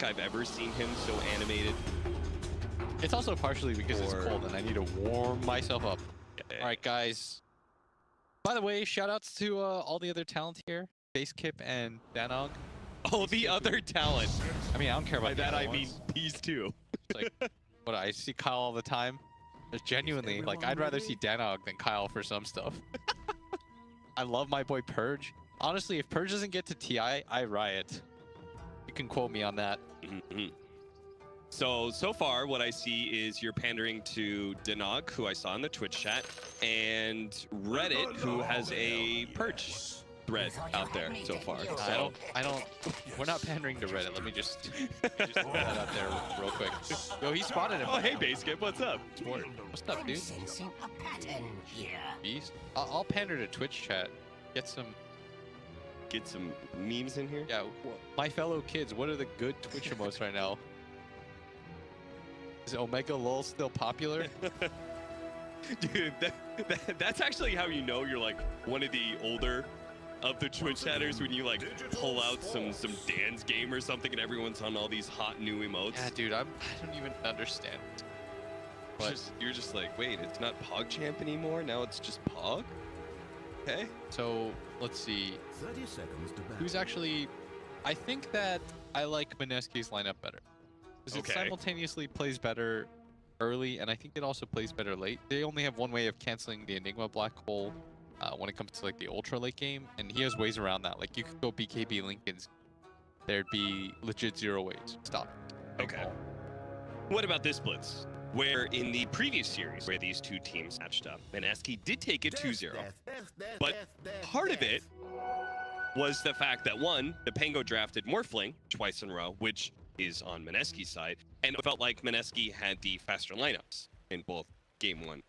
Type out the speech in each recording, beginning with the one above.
think I've ever seen him so animated. It's also partially because it's cold and I need to warm myself up. Yeah. All right, guys. By the way, shout outs to all the other talent here. Facekip and Danog. Oh, the other talent. I mean, I don't care about By that I mean these two. It's like, what, I see Kyle all the time. There's genuinely, like, I'd rather see Danog than Kyle for some stuff. I love my boy Purge. Honestly, if Purge doesn't get to TI, I riot. You can quote me on that. So far, what I see is you're pandering to Danog, who I saw in the Twitch chat, and Reddit, who has a Purge thread out there so far. We're not pandering to Reddit. Let me just put that out there real quick. Yo, he spotted him. Oh, hey, Baseskip, what's up? What's up, dude? Beast. I'll pander to Twitch chat. Get some memes in here? Yeah, my fellow kids, what are the good Twitch emotes right now? Is Omega Lol still popular? Dude, that's actually how you know you're like one of the older of the Twitch chatters, when you like pull out some dance game or something and everyone's on all these hot new emotes. Yeah, dude, I don't even understand. But you're just like, wait, it's not PogChamp anymore? Now it's just Pog? Okay. So let's see. 30 seconds to back. Who's actually? I think that I like Mineski's lineup better. Because it simultaneously plays better early, and I think it also plays better late. They only have one way of canceling the Enigma Black Hole when it comes to like the ultra late game, and he has ways around that. Like you could go BKB Lincoln's, there'd be legit 0 ways. Stop. Okay. What about this blitz? Where in the previous series, where these two teams matched up, Mineski did take it 2-0. But part of it was the fact that, one, the Pango drafted Morphling twice in a row, which is on Mineski's side, and it felt like Mineski had the faster lineups in both game 1.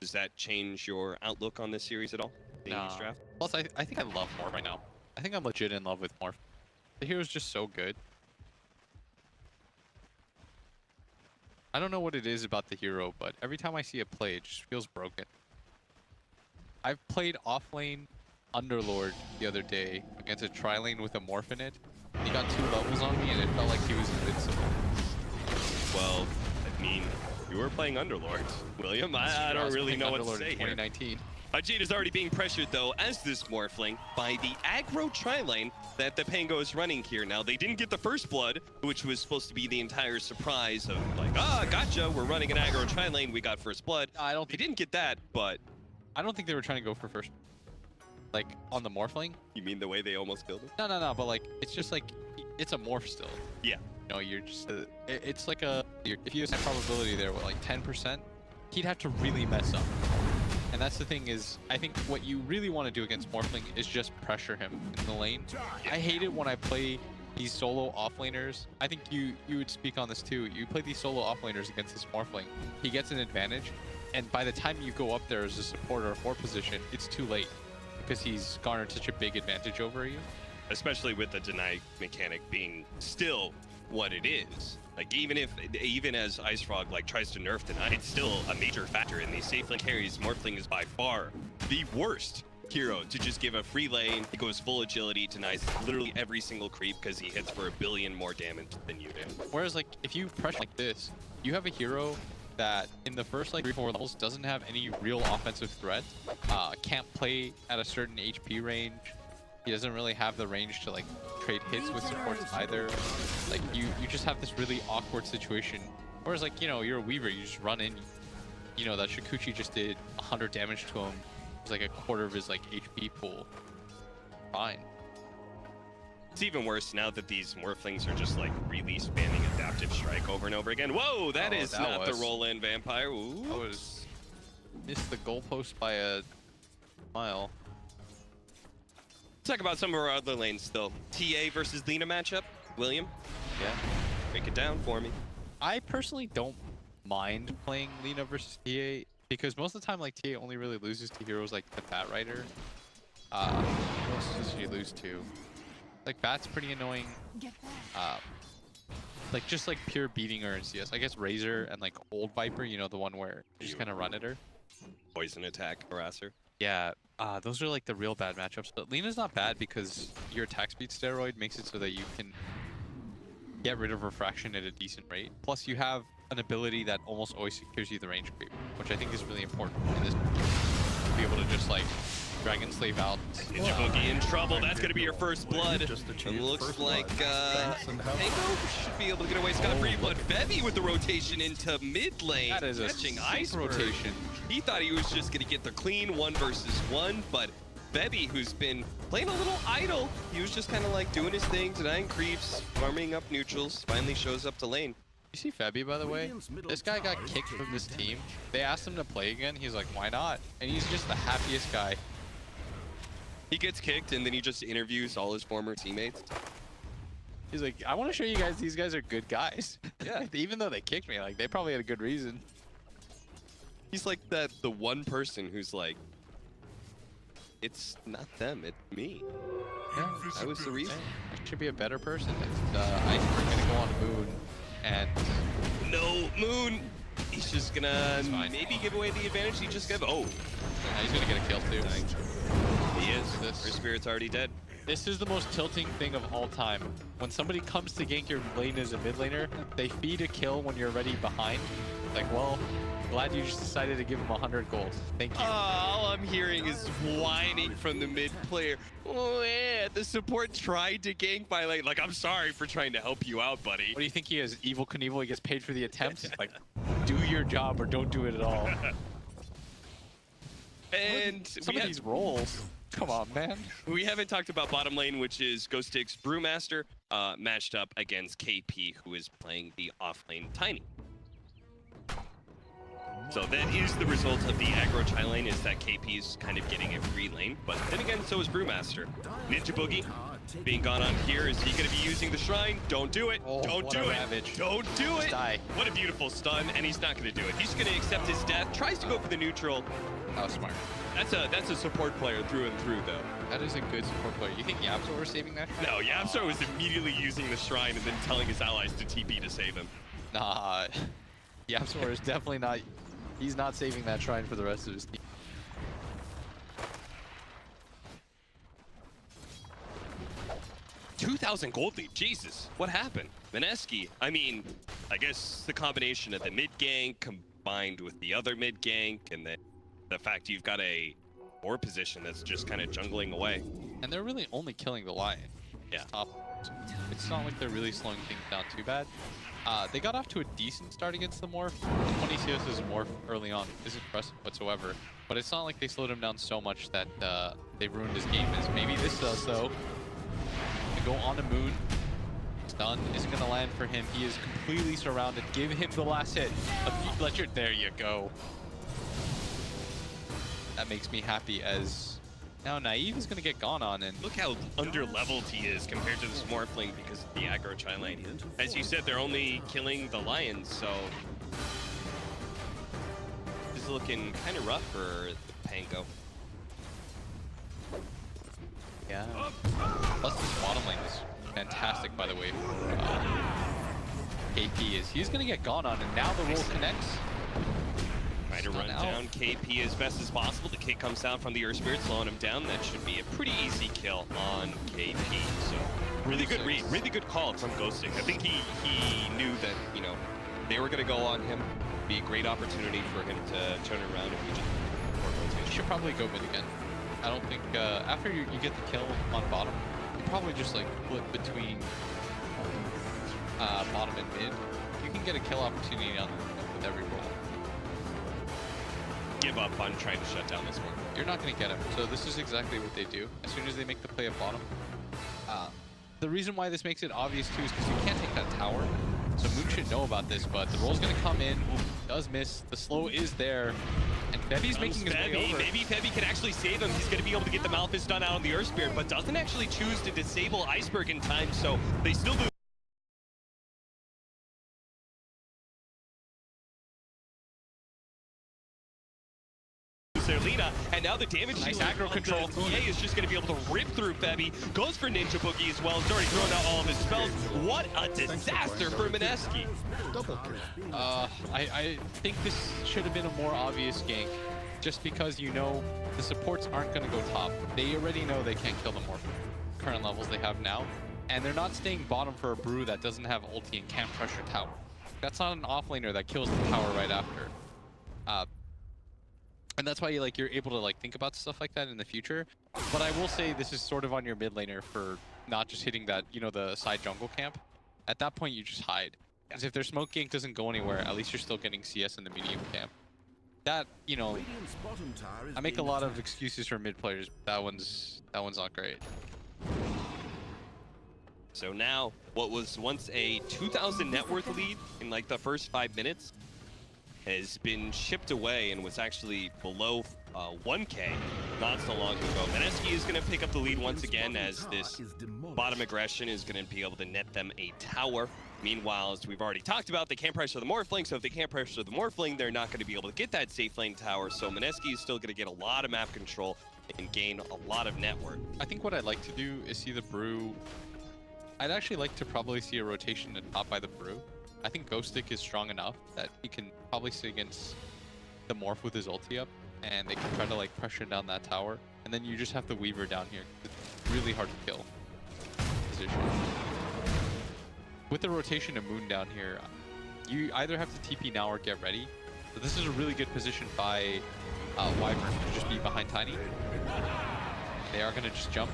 Does that change your outlook on this series at all? Nah. Draft? Plus, I think I love Morph right now. I think I'm legit in love with Morph. The hero's just so good. I don't know what it is about the hero, but every time I see it play, it just feels broken. I've played offlane Underlord the other day against a tri-lane with a Morph in it. He got 2 levels on me, and it felt like he was invincible. Well, I mean, you were playing Underlord, William. I don't really know what to say here. 2019. Ahjit is already being pressured, though, as this Morphling, by the aggro tri-lane that the Pango is running here. Now, they didn't get the first blood, which was supposed to be the entire surprise of, like, gotcha, we're running an aggro tri-lane, we got first blood. They didn't get that, but... I don't think they were trying to go for first. Like, on the Morphling. You mean the way they almost killed it? No, but, like, it's just, like, it's a Morph still. Yeah. You know, you're just... it's like a... If you have a probability there, what, like, 10%? He'd have to really mess up. And that's the thing is, I think what you really want to do against Morphling is just pressure him in the lane. I hate it when I play these solo offlaners. I think you would speak on this too. You play these solo offlaners against this Morphling. He gets an advantage, and by the time you go up there as a supporter or 4 position, it's too late because he's garnered such a big advantage over you. Especially with the deny mechanic being still what it is. Like even as Icefrog like tries to nerf deny, it's still a major factor in these safe lane carries. Morphling is by far the worst hero to just give a free lane. He goes full agility, denies literally every single creep because he hits for 1 billion more damage than you do. Whereas like if you pressure like this, you have a hero that in the first like 3-4 levels doesn't have any real offensive threat, can't play at a certain HP range. He doesn't really have the range to like trade hits with supports either. Like you just have this really awkward situation. Whereas like, you know, you're a Weaver, you just run in, you know, that Shukuchi just did 100 damage to him. It's like a quarter of his like HP pool. Fine. It's even worse now that these Morphlings are just like really spamming adaptive strike over and over again. Whoa, that is not the roll-in vampire. Ooh. I was missed the goalpost by a mile. Talk about some of our other lanes still. TA versus Lina matchup. William? Yeah. Break it down for me. I personally don't mind playing Lina versus TA because most of the time like TA only really loses to heroes like the Bat Rider. What else does she lose to? Like Bat's pretty annoying. Like just like pure beating her in CS. I guess Razor and like Old Viper, you know, the one where you just kind of run at her. Poison attack harasser. Yeah, those are like the real bad matchups. But Lina's not bad because your attack speed steroid makes it so that you can get rid of refraction at a decent rate. Plus, you have an ability that almost always secures you the range creep, which I think is really important in this. Be able to just like Dragon Slave out. ninjaboogie in trouble. That's going to be your first blood. It looks like Pango should be able to get away scot-free, but Febby with the rotation into mid lane. That is a catching sick Iceberg. rotation. He thought he was just going to get the clean 1 versus 1, but Febby, who's been playing a little idle, he was just kind of like doing his thing, denying creeps, farming up neutrals, finally shows up to lane. You see Febby, by the way? This guy got kicked from this team. They asked him to play again. He's like, why not? And he's just the happiest guy. He gets kicked and then he just interviews all his former teammates. He's like, I want to show you guys these guys are good guys. Yeah. Even though they kicked me, like they probably had a good reason. He's like the one person who's like, it's not them, it's me. Yeah, That was the reason. I should be a better person. Iceberg gonna go on Moon, and No, Moon. He's just gonna maybe give away the advantage. He just gave. Oh, now he's gonna get a kill too. he is. Her spirit's already dead. This is the most tilting thing of all time. When somebody comes to gank your lane as a mid laner, they feed a kill when you're already behind. Like, well, glad you just decided to give him 100 gold. Thank you. All I'm hearing is whining from the mid player. Oh yeah, the support tried to gank my lane. Like, I'm sorry for trying to help you out, buddy. What do you think he is? Evil Knievel? He gets paid for the attempt? Like, do your job or don't do it at all. And Some of these roles. Come on, man. we haven't talked about bottom lane, which is Ghostik's Brewmaster, matched up against KP, who is playing the offlane Tiny. So that is the result of the aggro Chai lane, is that KP is kind of getting a free lane. But then again, so is Brewmaster. ninjaboogie being gone on here. Is he going to be using the shrine? Don't do it. Oh, Don't what do a it. ravage. Don't do Just it. die. What a beautiful stun, and he's not going to do it. He's going to accept his death. Tries to go for the neutral. That was smart. That's a support player through and through, though. That is a good support player. You think Yapzor was saving that? No, Yapzor was immediately using the shrine and then telling his allies to TP to save him. Nah. Yapzor is definitely not. He's not saving that shrine for the rest of his team. $2,000 gold lead. Jesus, what happened? Mineski. I mean, I guess the combination of the mid gank combined with the other mid gank, and then the fact you've got a board position that's just kind of jungling away. And they're really only killing the Lion. Yeah. It's not like they're really slowing things down too bad. They got off to a decent start against the Morph. 20 CS Morph early on isn't impressive whatsoever. But it's not like they slowed him down so much that they ruined his game. As maybe this does, though. To go on the Moon. Stun isn't going to land for him. He is completely surrounded. Give him the last hit. There you go. That makes me happy, as now Naive is going to get gone on, and Look how under-leveled he is compared to this Morphling because of the aggro Chai lane. As you said, they're only killing the Lions, so this is looking kind of rough for the Pango. yeah. Plus this bottom lane is fantastic, by the way. KP is he's going to get gone on, and now the roll connects. Trying to run down KP as best as possible. The kick comes down from the Earth Spirit, slowing him down. That should be a pretty easy kill on KP. So really good read, really good call from Ghostik. I think he knew that, you know, they were going to go on him. Be a great opportunity for him to turn around if he just You should probably go mid again. I don't think after you get the kill on bottom, you probably just like flip between bottom and mid. You can get a kill opportunity on with every roll. give up on trying to shut down this one. You're not going to get him. So this is exactly what they do. As soon as they make the play at bottom. The reason why this makes it obvious too is because you can't take that tower. So Moon should know about this, but the roll's going to come in. Does miss. The slow is there. And Febby's making his way over. Maybe Febby can actually save him. He's going to be able to get the Malphite stun out on the Earth Spirit, but doesn't actually choose to disable Iceberg in time, so they still lose. Their Lina, and now the damage Nice dealer aggro on control. the TA is just going to be able to rip through Febby. Goes for ninjaboogie as well. He's already thrown out all of his spells. What a disaster for Mineski. I think this should have been a more obvious gank, just because you know the supports aren't going to go top. They already know they can't kill them more current levels they have now. And they're not staying bottom for a brew that doesn't have ulti and can't pressure tower. That's not an offlaner that kills the tower right after. And that's why you're able to think about stuff like that in the future. But I will say this is sort of on your mid laner for not just hitting that, the side jungle camp. At that point, you just hide. Because if their smoke gank doesn't go anywhere, at least you're still getting CS in the medium camp. That, I make a lot of excuses for mid players, but that one's not great. So now, what was once a 2,000 net worth lead in the first 5 minutes has been shipped away and was actually below 1K not so long ago. Mineski is going to pick up the lead once again as this bottom aggression is going to be able to net them a tower. Meanwhile, as we've already talked about, they can't pressure the Morphling, so if they can't pressure the Morphling, they're not going to be able to get that safe lane tower. So Mineski is still going to get a lot of map control and gain a lot of network. I think what I'd like to do is see the brew. I'd actually like to probably see a rotation to top by the brew. I think Ghostik is strong enough that he can probably sit against the Morph with his ulti up, and they can try to pressure down that tower. And then you just have the Weaver down here. It's really hard to kill position. With the rotation of Moon down here, you either have to TP now or get ready. So this is a really good position by Wyvern to just be behind Tiny. They are going to just jump.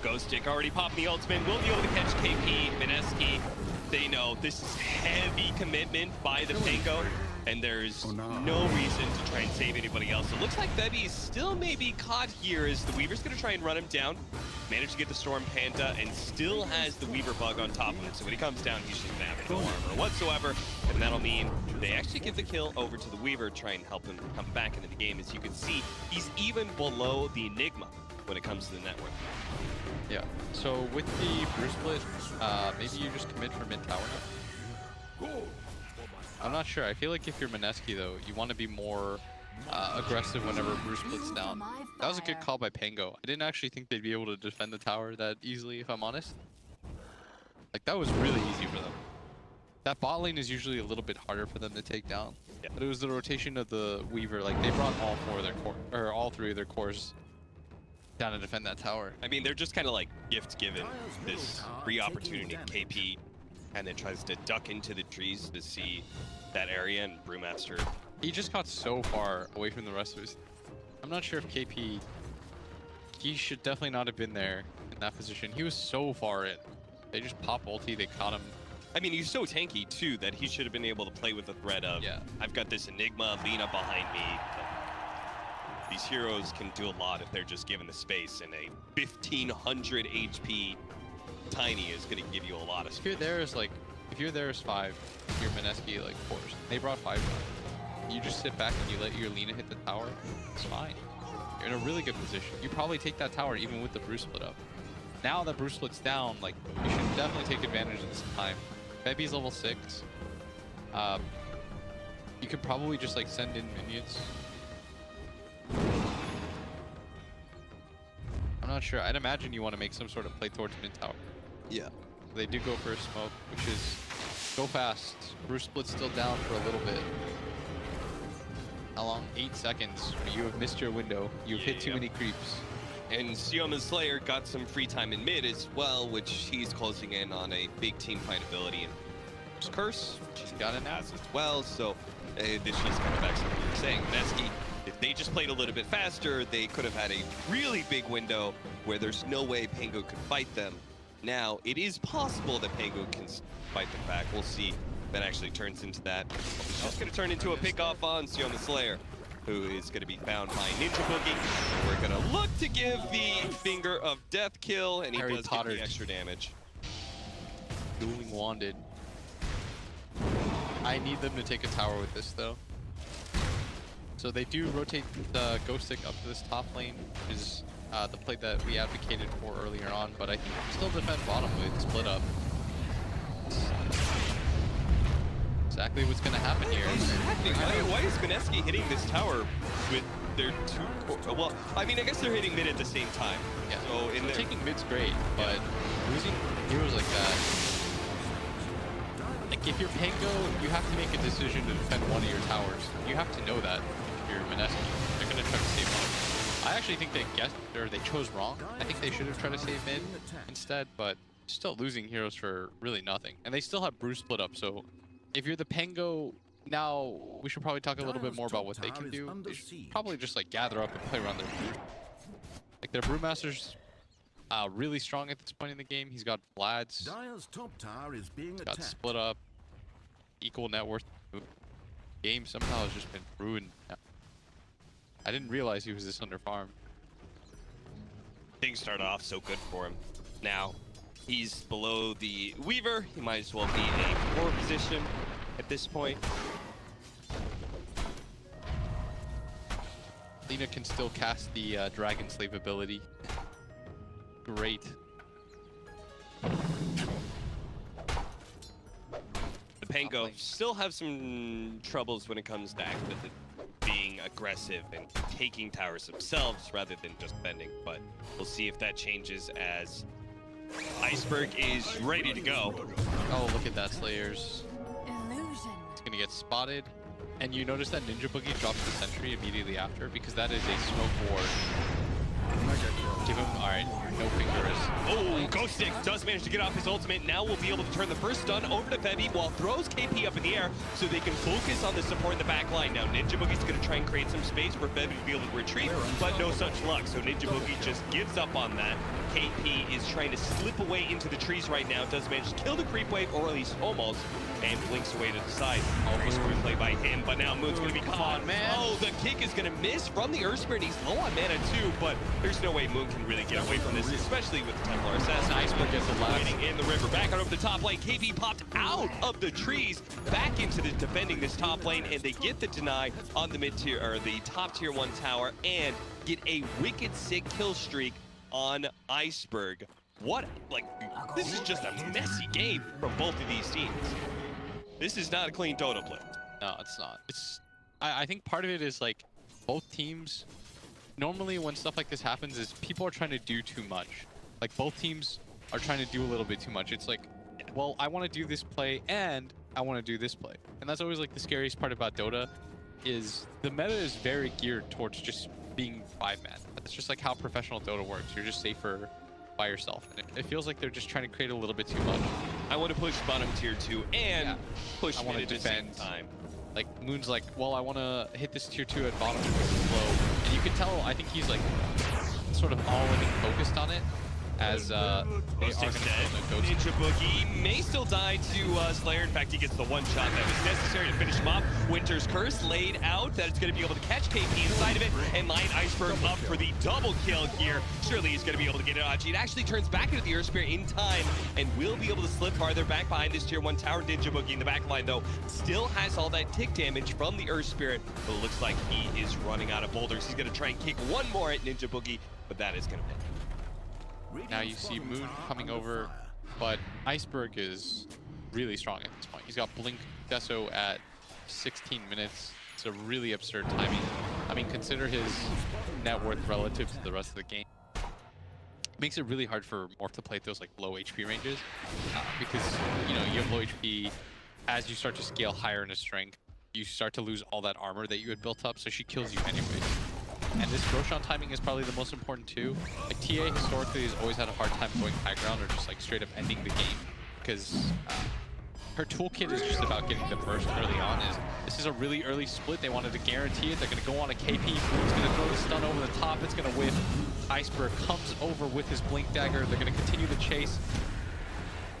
Ghostik already popping the ultimate, will be able to catch KP. Mineski, they know this is heavy commitment by the Pango, and there's no reason to try and save anybody else. It looks like Bebby still may be caught here as the Weaver's going to try and run him down. Managed to get the Storm Panda and still has the Weaver bug on top of him. So when he comes down, he's just going to have no armor whatsoever. And that'll mean they actually give the kill over to the Weaver, try and help him come back into the game. As you can see, he's even below the Enigma when it comes to the network. Yeah, so with the brew split, maybe you just commit for mid tower now. I'm not sure. I feel like if you're Mineski though, you want to be more aggressive whenever brew splits down. That was a good call by Pango. I didn't actually think they'd be able to defend the tower that easily, if I'm honest. That was really easy for them. That bot lane is usually a little bit harder for them to take down. Yeah. But it was the rotation of the Weaver. They brought all four of their core, or all three of their cores down to defend that tower. I mean, they're just kind of gift given this free opportunity. KP and then tries to duck into the trees to see that area, and Brewmaster. He just got so far away from the rest of his. I'm not sure if KP. He should definitely not have been there in that position. He was so far in. They just pop ulti. They caught him. I mean, he's so tanky too that he should have been able to play with the threat of, I've got this Enigma, lean up behind me. These heroes can do a lot if they're just given the space, and a 1500 HP Tiny is going to give you a lot of space. If you're there as 5, you're Mineski 4s. They brought 5 down. You just sit back and you let your Lina hit the tower. It's fine. You're in a really good position. You probably take that tower even with the brew split up. Now that brew split's down, you should definitely take advantage of this time. Bebby's level 6. You could probably just send in minions. I'm not sure. I'd imagine you want to make some sort of play towards mid tower. Yeah. They do go for a smoke, which is go fast. Brew split's still down for a little bit. How long? 8 seconds. You have missed your window. You've hit too many creeps. And CemaTheSlayer got some free time in mid as well, which he's closing in on a big team fight ability. And Curse, she's got an ass as well. So this just kind of backs up what you're saying. Mineski, if they just played a little bit faster, they could have had a really big window where there's no way Pango could fight them. Now, it is possible that Pango can fight them back. We'll see if that actually turns into that. It's just going to turn into a pick-off on CemaTheSlayer, who is going to be found by ninjaboogie. We're going to look to give the Finger of Death kill, and he does get the extra damage. Dueling Wanded. I need them to take a tower with this, though. So they do rotate the Ghostik up to this top lane, which is the play that we advocated for earlier on, but I think still defend bottom with split up. Exactly what's going to happen here. Exactly. Why is Mineski hitting this tower with their well, I mean, I guess they're hitting mid at the same time. Yeah. So taking mid's great, but losing heroes like that. If you're Pango, you have to make a decision to defend one of your towers. You have to know that if you're Mineski. They're going to try to save one. I actually think they guessed, or they chose wrong. I think they should have tried to save mid instead, but still losing heroes for really nothing. And they still have Bruce split up, so if you're the Pango, now we should probably talk a little bit more about what they can do. They should probably just like gather up and play around their Brew. Like their Brewmaster's really strong at this point in the game. He's got Vlad's, he's got split up, equal net worth. Game somehow has just been ruined. I didn't realize he was this underfarmed. Things start off so good for him. Now, he's below the Weaver. He might as well be in a poor position at this point. Lina can still cast the Dragon Slave ability. Great. The Pango still have some troubles when it comes to being aggressive and taking towers themselves rather than just bending, but we'll see if that changes as Iceberg is ready to go. Oh, look at that, Slayers. It's gonna get spotted. And you notice that ninjaboogie drops the sentry immediately after because that is a smoke ward. Give him, all right, no fingers. Oh, Ghostik does manage to get off his ultimate. Now we'll be able to turn the first stun over to Febby while throws KP up in the air so they can focus on the support in the back line. Now Ninjaboogie's going to try and create some space for Febby to be able to retreat, but no such luck. So Ninjaboogie just gives up on that. KP is trying to slip away into the trees right now. Does manage to kill the creep wave, or at least almost, and blinks away to the side. Almost good play by him, but now Moon's going to be caught. Man. Oh, the kick is going to miss from the Earth Spirit. He's low on mana too, but there's no way Moon can really get away from this, especially with the Templar Assassin. Iceberg gets the last. Waiting in the river, back out over the top lane. KP popped out of the trees, back into the defending this top lane, and they get the deny on the mid tier, or the top tier 1 tower, and get a wicked sick kill streak on Iceberg. What, like, this is just a messy game from both of these teams. This is not a clean Dota play. No, it's not. I think part of it is like both teams, normally when stuff like this happens is people are trying to do too much. Like both teams are trying to do a little bit too much. It's like, well, I want to do this play and I want to do this play. And that's always like the scariest part about Dota is the meta is very geared towards just being 5-man. That's just like how professional Dota works. You're just safer by yourself. And it feels like they're just trying to create a little bit too much. I want to push bottom tier 2 and push mid at the same time. Like Moon's like, well, I want to hit this tier 2 at bottom because it's low. And you can tell, I think he's like sort of all in and focused on it as they are going to kill the Ninjaboogie may still die to Slayer. In fact, he gets the one shot that was necessary to finish him off. Winter's Curse laid out that it's going to be able to catch KP inside of it and line Iceberg up for the double kill here. Surely he's going to be able to get it. Ahjit actually turns back into the Earth Spirit in time and will be able to slip farther back behind this tier 1 tower. Ninjaboogie in the back line, though, still has all that tick damage from the Earth Spirit, but it looks like he is running out of boulders. He's going to try and kick one more at Ninjaboogie, but that is going to miss. Now you see Moon coming over, but Iceberg is really strong at this point. He's got Blink Deso at 16 minutes. It's a really absurd timing. I mean, consider his net worth relative to the rest of the game. It makes it really hard for Morph to play those like low HP ranges because, you know, you have low HP. As you start to scale higher in his strength, you start to lose all that armor that you had built up, so she kills you anyways. And this Roshan timing is probably the most important too. Like TA historically has always had a hard time going high ground or just like straight up ending the game because her toolkit is just about getting the burst early on. This is a really early split. They wanted to guarantee it. They're going to go on a KP. He's going to throw the stun over the top. It's going to whiff. Iceberg comes over with his Blink Dagger. They're going to continue the chase.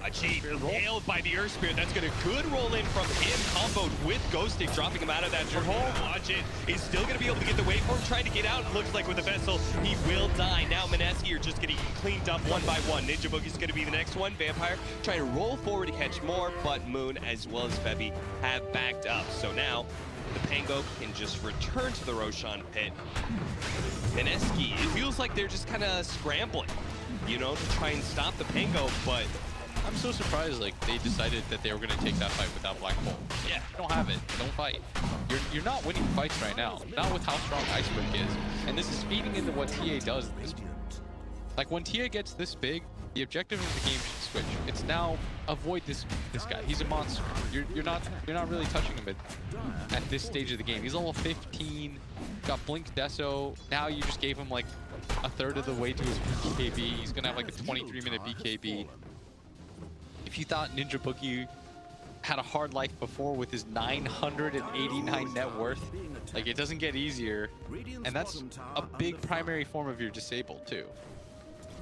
Ahjit nailed by the Earth Spirit. That's going to good roll in from him, comboed with Ghostik, dropping him out of that hole. Ahjit is still going to be able to get the waveform, trying to get out. Looks like with the vessel, he will die. Now Mineski are just getting cleaned up one by one. Ninjaboogie's going to be the next one. Vampire trying to roll forward to catch more, but Moon as well as Febby have backed up. So now the Pango can just return to the Roshan pit. Mineski, it feels like they're just kind of scrambling, you know, to try and stop the Pango, but I'm so surprised, like, they decided that they were going to take that fight without Black Hole. Yeah. You don't have it. Don't fight. You're not winning fights right now. Not with how strong Iceberg is. And this is feeding into what TA does. Like, when TA gets this big, The objective of the game should switch. It's now avoid this guy. He's a monster. You're not really touching him at this stage of the game. He's level 15. Got Blink Deso. Now you just gave him like a third of the way to his BKB. He's gonna have like a 23-minute BKB. If you thought ninjaboogie had a hard life before with his 989 net worth, like it doesn't get easier, and that's a big primary form of your disable too.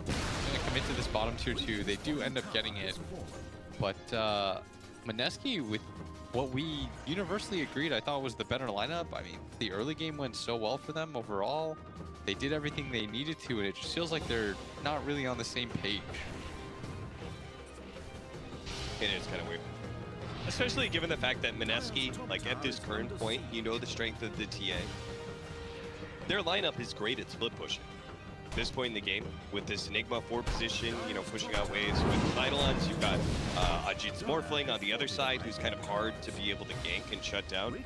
I'm gonna commit to this bottom tier 2. They do end up getting it, but Mineski, with what we universally agreed I thought was the better lineup. I mean, the early game went so well for them overall. They did everything they needed to, and it just feels like they're not really on the same page. It is kind of weird. Especially given the fact that Mineski, like at this current point, you know the strength of the TA. Their lineup is great at split pushing. At this point in the game, with this Enigma 4 position, you know, pushing out waves with Eidolons, you've got Ahjit's Morphling on the other side, who's kind of hard to be able to gank and shut down.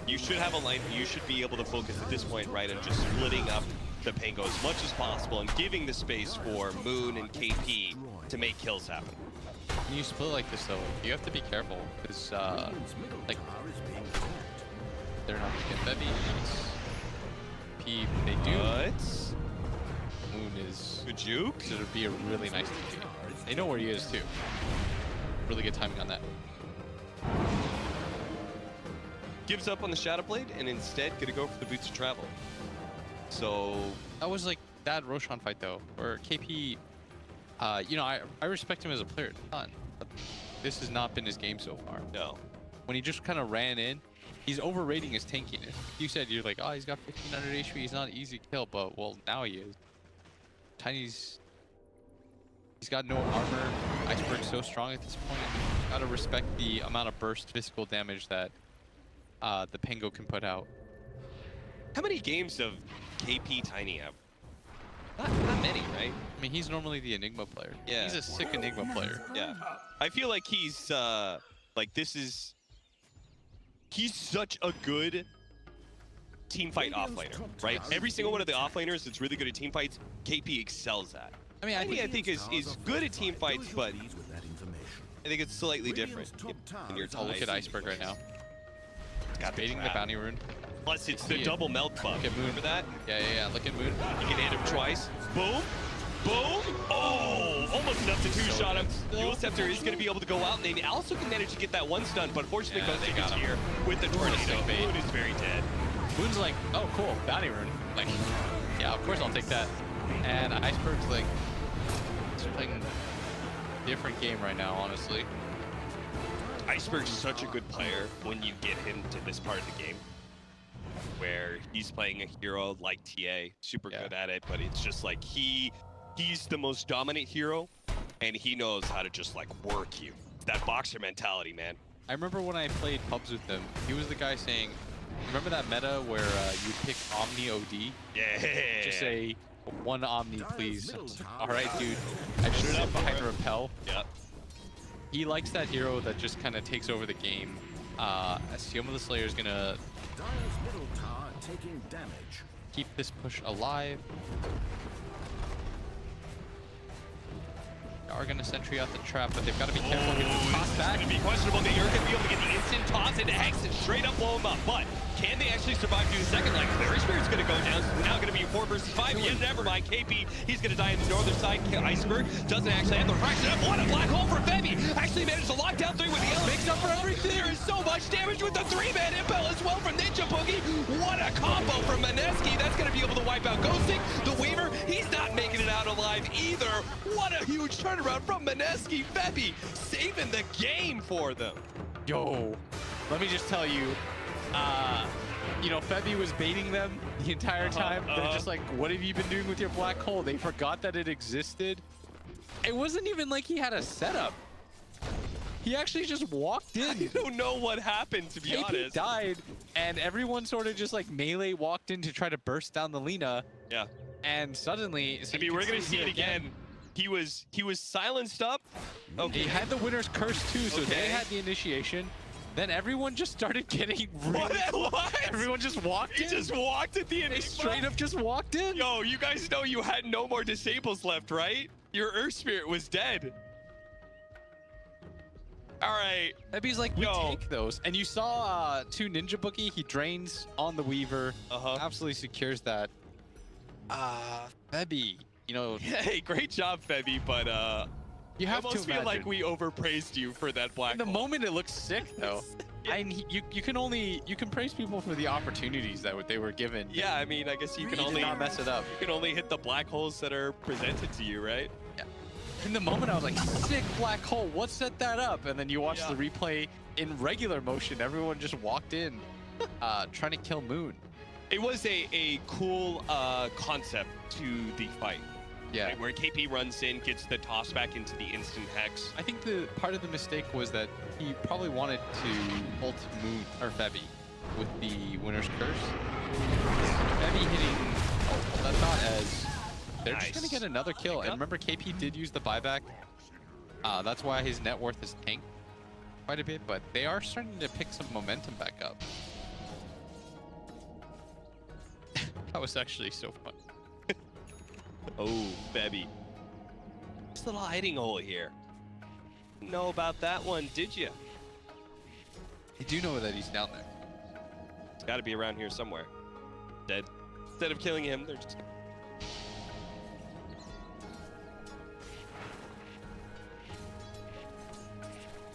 You should have a line, you should be able to focus at this point, right, on just splitting up the Pango as much as possible and giving the space for Moon and KP to make kills happen. When you split like this though, you have to be careful, because like they're not gonna get Bevy. P, they do. Moon is good juke. So it'd be a really nice thing. They know where he is too. Really good timing on that. Gives up on the Shadow Blade and instead gonna go for the Boots of Travel. So that was like that Roshan fight though, where KP, you know, I respect him as a player a ton, but this has not been his game so far. No. When he just kind of ran in, he's overrating his tankiness. You said you're like, oh, he's got 1500 HP, he's not easy to kill, but well, now he is. Tiny's, he's got no armor. Iceberg's so strong at this point. Gotta respect the amount of burst physical damage that the Pango can put out. How many games of KP Tiny have? Not many, right? I mean, he's normally the Enigma player. Yeah. He's a sick Enigma player. Yeah. I feel like he's, like he's such a good team fight offlaner, right? Every single one of the offlaners that's really good at team fights, KP excels at. I mean, I think is good at team fights, but I think it's slightly different in your time. Look at Iceberg right now. Got baiting the bounty rune. Plus, it's the double melt buff. Look at Moon. Remember that? Yeah. Look at Moon. You can hit him twice. Boom. Boom. Oh, almost enough to two-shot him. Dual Scepter is going to be able to go out, and they also can manage to get that one stun, but unfortunately, Ghostik is here with the tornado. Moon is very dead. Moon's like, oh, cool, bounty rune. Like, yeah, of course I'll take that. And Iceberg's like, he's playing a different game right now, honestly. Iceberg's such a good player when you get him to this part of the game, where he's playing a hero like TA, super good at it, but it's just like he's the most dominant hero, and he knows how to just like work you. That boxer mentality, man. I remember when I played pubs with him, he was the guy saying, remember that meta where you pick Omni OD? Yeah. Just say, one Omni, please. All right, dude. I just sit behind a repel. Yep. He likes that hero that just kind of takes over the game. CemaTheSlayer is going to keep this push alive. They are going to sentry out the trap, but they've got to be careful. Toss back. It's going to be questionable that you're going to be able to get the instant toss into Hex and straight up blow him up. But can they actually survive through the second line? Their Spirit's going to go down. So it's now going to be a 4 versus 5. Yeah, never mind. KP, he's going to die on the northern side. Iceberg doesn't actually have the fraction up. What a black hole for Febby. Actually managed to lock down 3 with the L. Makes up for everything. There is so much damage with the 3-man impel as well from ninjaboogie. What a combo from Mineski. That's going to be able to wipe out Ghostik. The Weaver, he's not making it out alive either. What a huge turnaround from Mineski. Febby saving the game for them. Yo, let me just tell you, you know, Febby was baiting them the entire time. They're just like, what have you been doing with your black hole? They forgot that it existed. It wasn't even like he had a setup. He actually just walked in. I don't know what happened, to be KP honest. Died, and everyone sort of just like melee walked in to try to burst down the Lina. Yeah. And suddenly, I mean, we're gonna see it again. He was silenced up. Okay. He had the winner's curse too, so they had the initiation. Then everyone just started getting really What? Everyone just walked in. He just walked at the Enigma? They straight up just walked in. Yo, you guys know you had no more disables left, right? Your Earth Spirit was dead. All right. Febby's like, we Yo. take those. And you saw 2 Ninjaboogie. He drains on the Weaver. Absolutely secures that. Febby, you know. Hey, great job, Febby, but you have I almost to feel imagine. like we overpraised you for that black In the hole. moment, it looks sick, though. You can praise people for the opportunities that they were given. Yeah, I mean, I guess you can He only did not mess it up. You can only hit the black holes that are presented to you, right? Yeah. In the moment, I was like, sick black hole. What set that up? And then you watch the replay in regular motion. Everyone just walked in, trying to kill Moon. It was a cool concept to the fight. Yeah. Right, where KP runs in, gets the toss back into the instant hex. I think the part of the mistake was that he probably wanted to ult Moon or Febby with the winner's curse. Febby hitting that's not as they're just gonna get another kill. And remember, KP did use the buyback. That's why his net worth is tanked quite a bit, but they are starting to pick some momentum back up. That was actually so fun. Oh, Febby. This little hiding hole here. Know about that one, did you? You do know that he's down there. It's got to be around here somewhere. Dead. Instead of killing him, they're just...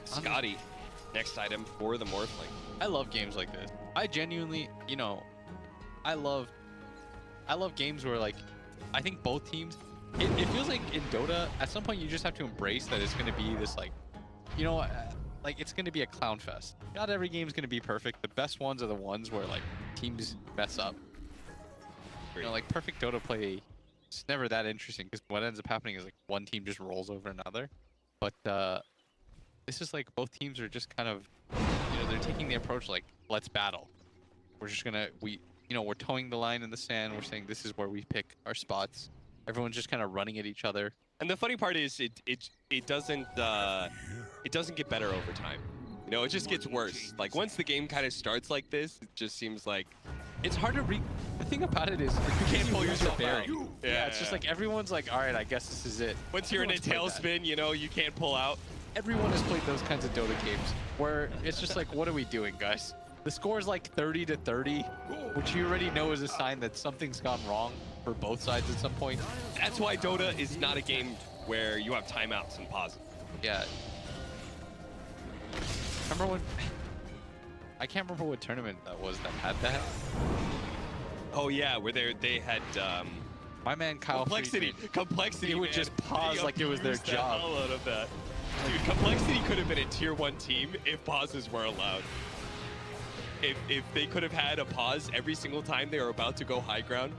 Scotty, next item for the Morphling. I love games like this. I genuinely, you know, I love games where, like, I think both teams, it feels like in Dota, at some point you just have to embrace that it's going to be this, like, you know, like, it's going to be a clown fest. Not every game's going to be perfect. The best ones are the ones where, like, teams mess up. You know, like, perfect Dota play, it's never that interesting because what ends up happening is, like, one team just rolls over another. But this is like both teams are just kind of, you know, they're taking the approach like, let's battle. We're just gonna, we're towing the line in the sand. We're saying this is where we pick our spots. Everyone's just kind of running at each other. And the funny part is it doesn't get better over time. You know, it just gets worse. Like once the game kind of starts like this, it just seems like it's hard to the thing about it is you can't pull yourself out. Yeah, it's just like everyone's like, all right, I guess this is it. Once you're in a tailspin, you know, you can't pull out. Everyone has played those kinds of Dota games where it's just like, what are we doing, guys? The score is like 30-30, which you already know is a sign that something's gone wrong for both sides at some point. That's why Dota is not a game where you have timeouts and pauses. Yeah. Remember when... I can't remember what tournament that was that had that. Oh yeah, where they had my man Kyle Complexity. Friedman, Complexity. he would just pause like it was their job. Hell out of that. Dude, Complexity could have been a tier 1 team if pauses were allowed. If they could have had a pause every single time they were about to go high ground,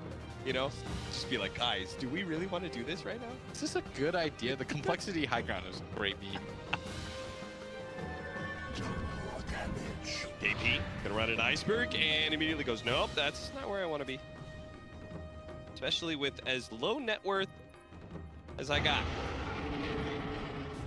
you know, just be like, guys, do we really want to do this right now? Is this a good idea? The Complexity high ground is a great meme. KP gonna run an Iceberg and immediately goes, nope, that's not where I want to be. Especially with as low net worth as I got.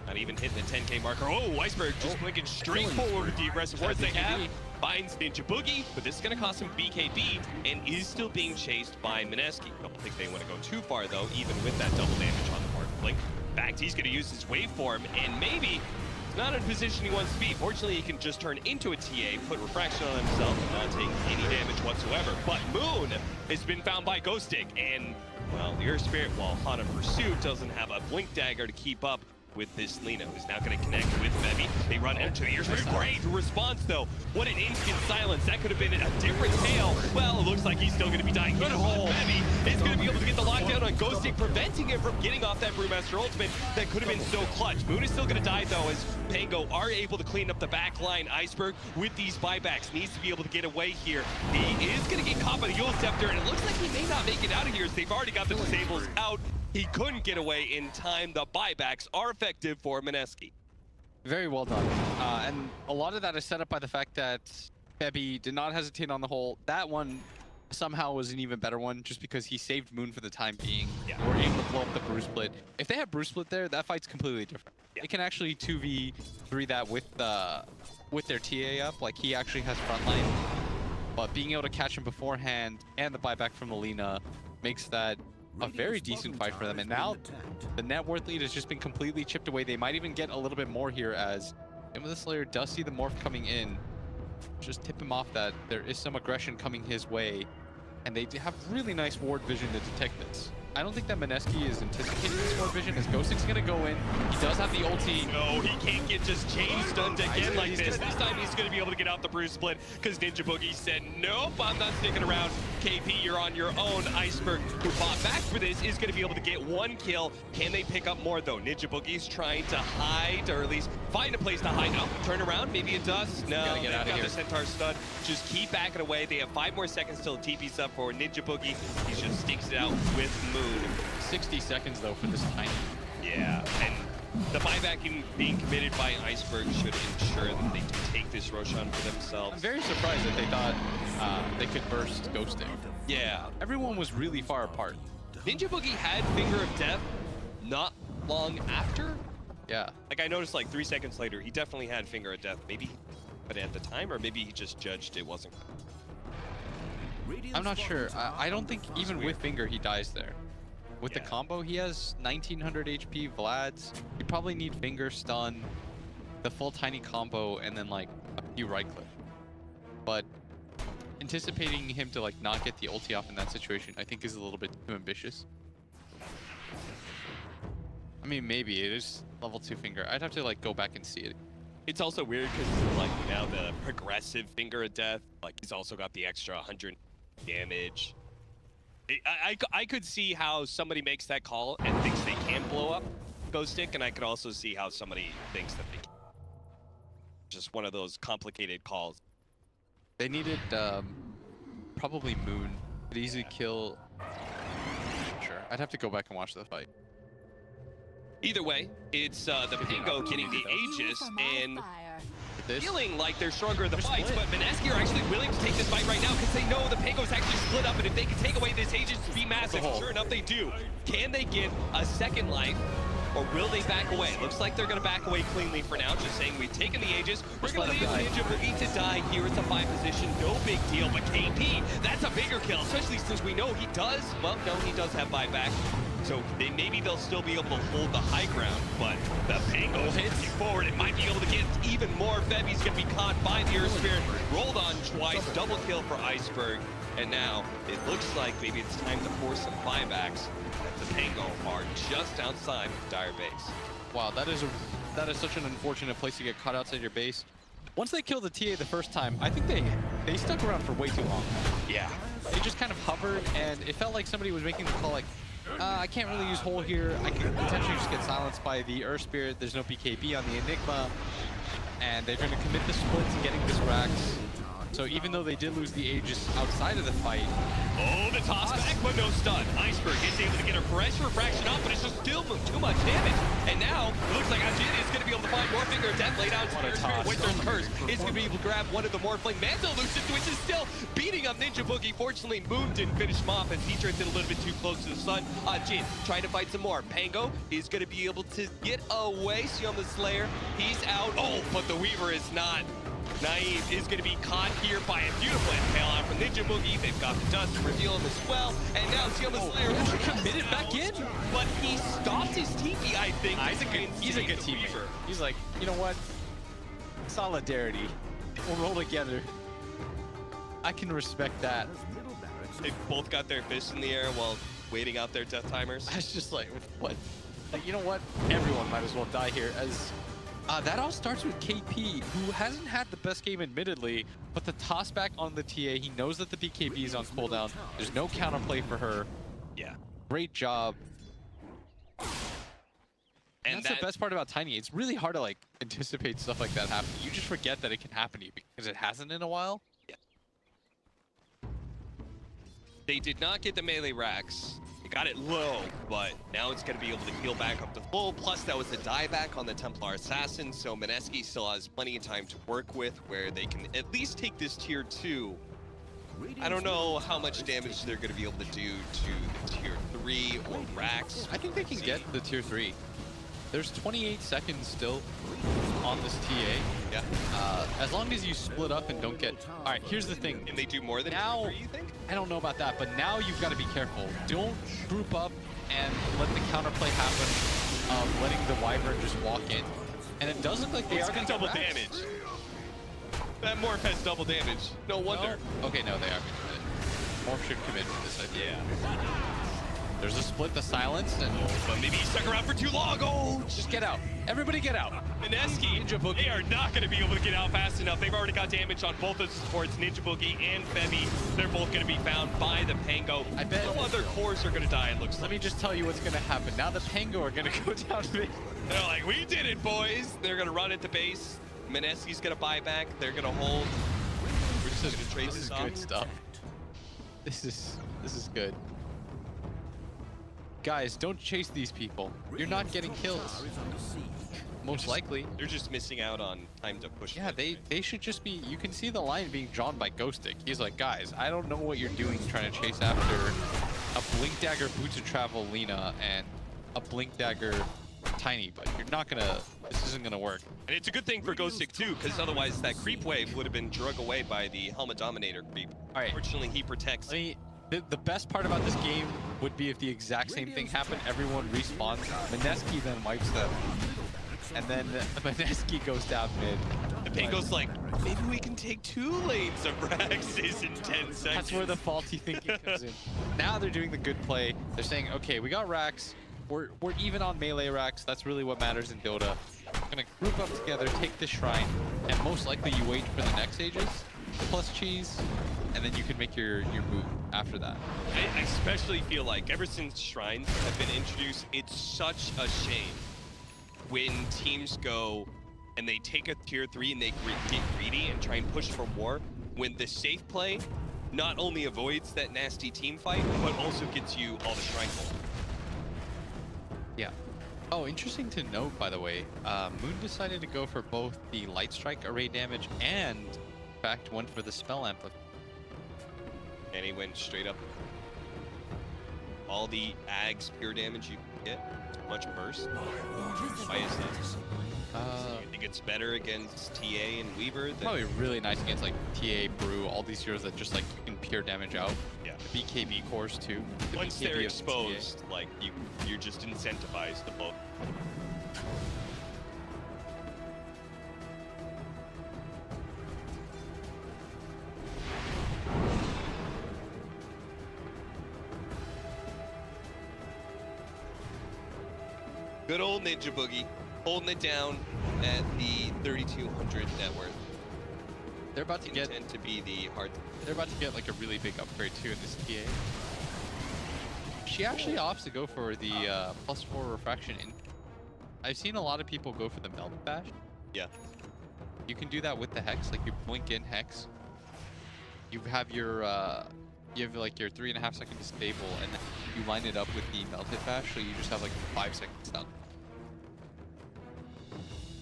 Not even hitting the 10K marker. Oh, Iceberg just blinking straight forward with the aggressive wards they have. Finds Ninjaboogie, but this is going to cost him BKB and is still being chased by Mineski. Don't think they want to go too far, though, even with that double damage on the Morphling. In fact, he's going to use his waveform, and maybe he's not in a position he wants to be. Fortunately, he can just turn into a TA, put refraction on himself, and not take any damage whatsoever. But Moon has been found by Ghostik, and, well, the Earth Spirit, while hot in pursuit, doesn't have a Blink Dagger to keep up with this Lina, who's now going to connect with Febby. They run into the Earth Spirit. Great response, though. What an instant silence. That could have been a different tale. Well, it looks like he's still going to be dying. Good hole. Febby is going to be able to get the lockdown on Ghostik, preventing him from getting off that Brewmaster ultimate that could have been so clutch. Moon is still going to die, though, as Pango are able to clean up the back line. Iceberg, with these buybacks, needs to be able to get away here. He is going to get caught by the Yule Scepter, and it looks like he may not make it out of here, as they've already got the disables out. He couldn't get away in time. The buybacks are effective for Mineski. Very well done. And a lot of that is set up by the fact that Febby did not hesitate on the hole. That one somehow was an even better one just because he saved Moon for the time being. Yeah. They were able to blow up the Brew Split. If they have Brew Split there, that fight's completely different. Yeah. They can actually 2v3 that with their TA up. Like, he actually has frontline. But being able to catch him beforehand and the buyback from Alina makes that a very decent fight for them. And now the net worth lead has just been completely chipped away. They might even get a little bit more here as CemaTheSlayer does see the morph coming in. Just tip him off that there is some aggression coming his way. And they have really nice ward vision to detect this. I don't think that Mineski is anticipating this ward vision as Ghostik's gonna go in. He does have the ulti. No, he can't get just chain stunned again like this. This time he's gonna be able to get out the bruise split because ninjaboogie said, nope, I'm not sticking around. KP, you're on your own. Iceberg, who fought back for this, is gonna be able to get one kill. Can they pick up more though? Ninjaboogie's trying to hide, or at least find a place to hide. Oh, turn around, maybe it does. No, gotta get out of here. The Centaur stun. Just keep backing away. They have 5 more seconds till TP's up for ninjaboogie. He just stinks it out with Moon. 60 seconds though for this tiny. Yeah, and the buyback being committed by Iceberg should ensure that they can take this Roshan for themselves. I'm very surprised that they thought they could burst Ghostik. Yeah. Everyone was really far apart. ninjaboogie had Finger of Death not long after. Yeah. Like I noticed like 3 seconds later, he definitely had Finger of Death. Maybe but at the time, or maybe he just judged it wasn't. I'm not sure. I don't think even with Finger he dies there. With the combo, he has 1900 HP, Vlad's. You probably need Finger, stun, the full tiny combo, and then like a few right click. But anticipating him to like not get the ulti off in that situation, I think is a little bit too ambitious. I mean, maybe it is level 2 Finger. I'd have to like go back and see it. It's also weird because like now the progressive Finger of Death, like he's also got the extra 100 damage. I could see how somebody makes that call and thinks they can blow up Ghostik, and I could also see how somebody thinks that they can. Just one of those complicated calls. They needed probably Moon. Could easily kill. Sure, I'd have to go back and watch the fight. Either way, it's the Pango getting the Aegis and feeling like they're stronger in the fights, but Mineski are actually willing to take this fight right now because they know the Pango's actually split up, and if they can take away this Aegis to be massive, sure enough they do. Can they get a second life, or will they back away? Looks like they're going to back away cleanly for now, just saying we've taken the Aegis. We're going to leave ninjaboogie to die here. It's a 5 position, no big deal, but KP, that's a bigger kill, especially since we know he does, well, no, he does have buyback. So maybe they'll still be able to hold the high ground, but the Pango hits forward. It might be able to get even more. Febi's going to be caught by the Earth Spirit. Rolled on twice, double kill for Iceberg. And now it looks like maybe it's time to force some buybacks. The Pango are just outside of Dire Base. Wow, that is such an unfortunate place to get caught outside your base. Once they killed the TA the first time, I think they stuck around for way too long. Yeah. They just kind of hovered, and it felt like somebody was making the call like, I can't really use Hole here. I can potentially just get silenced by the Earth Spirit. There's no BKB on the Enigma. And they're going to commit the splits and getting this Rax. So even though they did lose the Aegis outside of the fight. Oh, the toss back, but no stun. Iceberg is able to get a fresh refraction off, but it's just still too much damage. And now, it looks like Ahjit is going to be able to find more Finger of Death laid out to the Spirit. Winter's Curse is going to be able to grab one of the Morphling. Mantle Lucid, which is still beating up ninjaboogie. Fortunately, Moon didn't finish him off as he turns in a little bit too close to the sun. Ahjit trying to fight some more. Pango is going to be able to get away. CemaTheSlayer, he's out. Oh, but the Weaver is not. Naive is going to be caught here by a beautiful impale out from ninjaboogie. They've got the dust to reveal him as well. And now CemaTheSlayer is committed back in. But he stopped his TP, I think. He's a good teammate. He's like, you know what? Solidarity. We'll roll together. I can respect that. They've both got their fists in the air while waiting out their death timers. I was just like, what? Like, you know what? Everyone might as well die here as... that all starts with KP, who hasn't had the best game admittedly, but the toss back on the TA, he knows that the BKB is on cooldown. There's no counterplay for her. Yeah. Great job. And that's the best part about Tiny. It's really hard to like anticipate stuff like that happening. You just forget that it can happen to you because it hasn't in a while. Yeah. They did not get the melee racks. They got it low, but now it's going to be able to heal back up to full. Plus, that was a dieback on the Templar Assassin, so Mineski still has plenty of time to work with where they can at least take this tier 2. I don't know how much damage they're going to be able to do to the tier 3 or racks. I think they can get the tier 3. There's 28 seconds still on this TA. Yeah. As long as you split up and don't get... All right, here's the thing. And they do more than Now, 3, you think? I don't know about that, but now you've got to be careful. Don't group up and let the counterplay happen of letting the Wyvern just walk in. And it does look like they It's are going got to double damage. That Morph has double damage. No wonder. No? Okay, no, they are going to commit. Morph should commit for this, I think. Yeah. There's a split, the silence, and... But maybe he stuck around for too long. Oh, just get out. Everybody get out. Mineski, ninjaboogie. They are not going to be able to get out fast enough. They've already got damage on both of the supports, ninjaboogie and Femi. They're both going to be found by the Pango. I bet no other cores are going to die, it looks Let like. me just tell you what's going to happen. Now the Pango are going to go down to me. They're like, we did it, boys. They're going to run into base. Mineski's going to buy back. They're going to hold. We're just going to trade This is off. good stuff. This is good. Guys, don't chase these people. You're not getting kills. Most likely. They're just missing out on time to push. Yeah, they should just be... You can see the line being drawn by Ghostik. He's like, guys, I don't know what you're doing trying to chase after a Blink Dagger Boots of Travel Lina and a Blink Dagger Tiny, but you're not gonna... This isn't gonna work. And it's a good thing for Ghostik too, because otherwise that creep wave would have been drug away by the Helmet Dominator creep. All right. Fortunately, he protects. The best part about this game would be if the exact same thing happened. Everyone respawns. Mineski then wipes them. And then Mineski goes down mid. The Pango's like, maybe we can take 2 lanes of Raxes in 10 seconds. That's where the faulty thinking comes in. Now they're doing the good play. They're saying, okay, we got Rax. We're even on melee Rax. That's really what matters in Dota. We're gonna group up together, take this shrine, and most likely you wait for the next Aegis plus cheese, and then you can make your move after that. I especially feel like ever since shrines have been introduced, it's such a shame when teams go and they take a tier 3 and they get greedy and try and push for more, when the safe play not only avoids that nasty team fight, but also gets you all the shrine gold. Yeah. Oh, interesting to note, by the way, Moon decided to go for both the Light Strike array damage and, in fact, went for the Spell Amplifier. And he went straight up. All the Ags pure damage you can get, much burst. Why is that? You think it's better against TA and Weaver? Probably really nice against like TA, Brew, all these heroes that just like you can pure damage out. Yeah. The BKB cores too. The Once BKB they're of exposed, like you're just incentivized to both. Good old ninjaboogie, holding it down at the 3,200 net worth. They're about to get Tend to be the hard. They're about to get like a really big upgrade too in this TA. She actually opts to go for the +4 refraction. I've seen a lot of people go for the melt bash. Yeah. You can do that with the hex, like you blink in hex. You have your like your 3.5 second stable, and then you line it up with the melted bash, so you just have like 5 seconds down.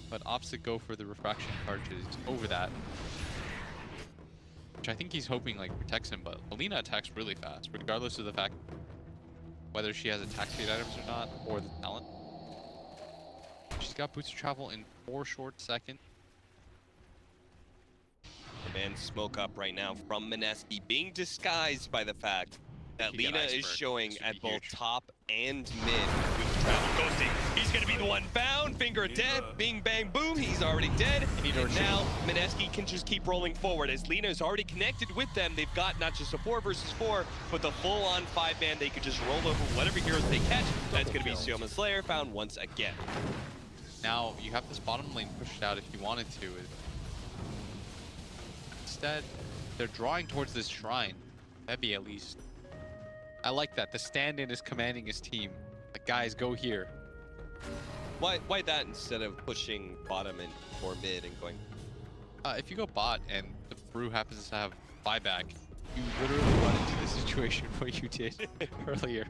But opts to go for the refraction charges over that, which I think he's hoping like protects him. But Alina attacks really fast, regardless of the fact whether she has attack speed items or not, or the talent. She's got boots of travel in 4 short seconds. And smoke up right now from Mineski, being disguised by the fact that Lina is showing at both top and mid with travel. Ghostik, he's gonna be the one found. Finger dead, bing bang boom, he's already dead. And now Mineski can just keep rolling forward as Lina is already connected with them. They've got not just a 4 versus 4, but the full-on 5-man. They could just roll over whatever heroes they catch. That's gonna be CemaTheSlayer found once again. Now you have this bottom lane pushed out if you wanted to. Instead, they're drawing towards this shrine. That'd be at least. I like that. The stand-in is commanding his team. Like, guys, go here. Why that instead of pushing bottom and or mid and going? If you go bot and the brew happens to have buyback, you literally run into the situation what you did earlier.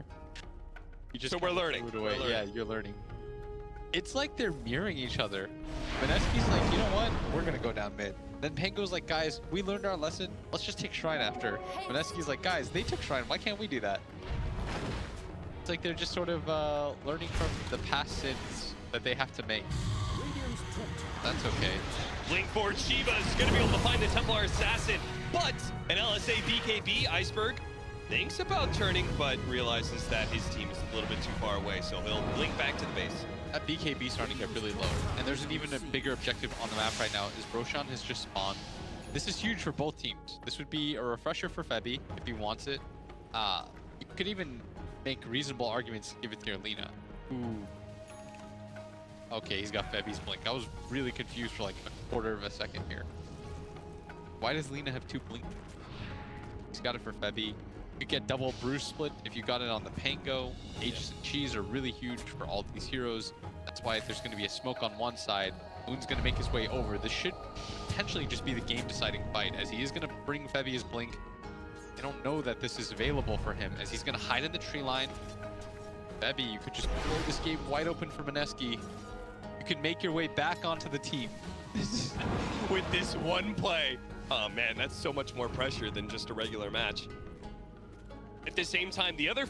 You just so we're learning. Yeah, you're learning. It's like they're mirroring each other. Mineski's like, you know what? We're gonna go down mid. Then Pango's like, guys, we learned our lesson. Let's just take Shrine after. Mineski's like, guys, they took Shrine. Why can't we do that? It's like they're just sort of learning from the past sins that they have to make. That's okay. Blink forward, Shiva's gonna be able to find the Templar Assassin, but an LSA BKB, Iceberg, thinks about turning, but realizes that his team is a little bit too far away, so he'll blink back to the base. That BKB starting to get really low, and there's an even a bigger objective on the map right now, is Roshan has just spawned. This is huge for both teams. This would be a refresher for Febby if he wants it. You could even make reasonable arguments to give it to your Lina. Ooh. Okay, he's got Febby's blink. I was really confused for like a quarter of a second here. Why does Lina have 2 blink? He's got it for Febby. You could get double bruise split if you got it on the Pango. Aegis and Cheese are really huge for all these heroes. That's why if there's going to be a smoke on one side, Moon's going to make his way over. This should potentially just be the game-deciding fight, as he is going to bring Febby his blink. I don't know that this is available for him, as he's going to hide in the tree line. Febby, you could just blow this game wide open for Mineski. You can make your way back onto the team. With this one play. Oh man, that's so much more pressure than just a regular match. At the same time, the other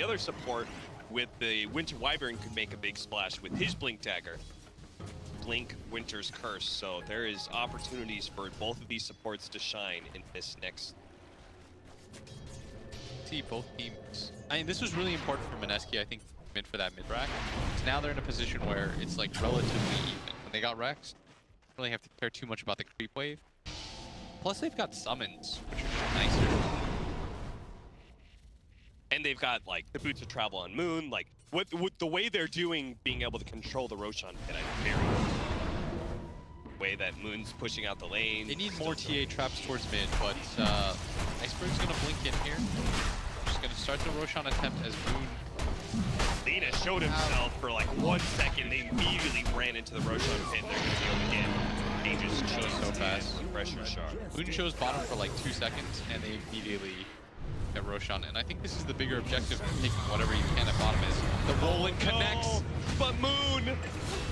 other support with the Winter Wyvern could make a big splash with his Blink Dagger. Blink Winter's Curse. So there is opportunities for both of these supports to shine in this next. See both teams. I mean, this was really important for Mineski, I think, mid for that mid-rack. So now they're in a position where it's like relatively even. When they got Rex, don't really have to care too much about the creep wave. Plus they've got summons, which are just nicer. And they've got like the Boots of Travel on Moon, like what the way they're doing, being able to control the Roshan pit, I very way that Moon's pushing out the lane. They need more TA traps towards mid, but Iceberg's gonna blink in here. Just gonna start the Roshan attempt as Moon. Lina showed himself for like 1 second. They immediately ran into the Roshan pit. They're gonna be able to get Dangerous Cheese so fast. Pressure shot. Moon shows bottom for like 2 seconds, and they immediately get Roshan. And I think this is the bigger objective of taking whatever you can at bottom is the roll and connects. No, but Moon,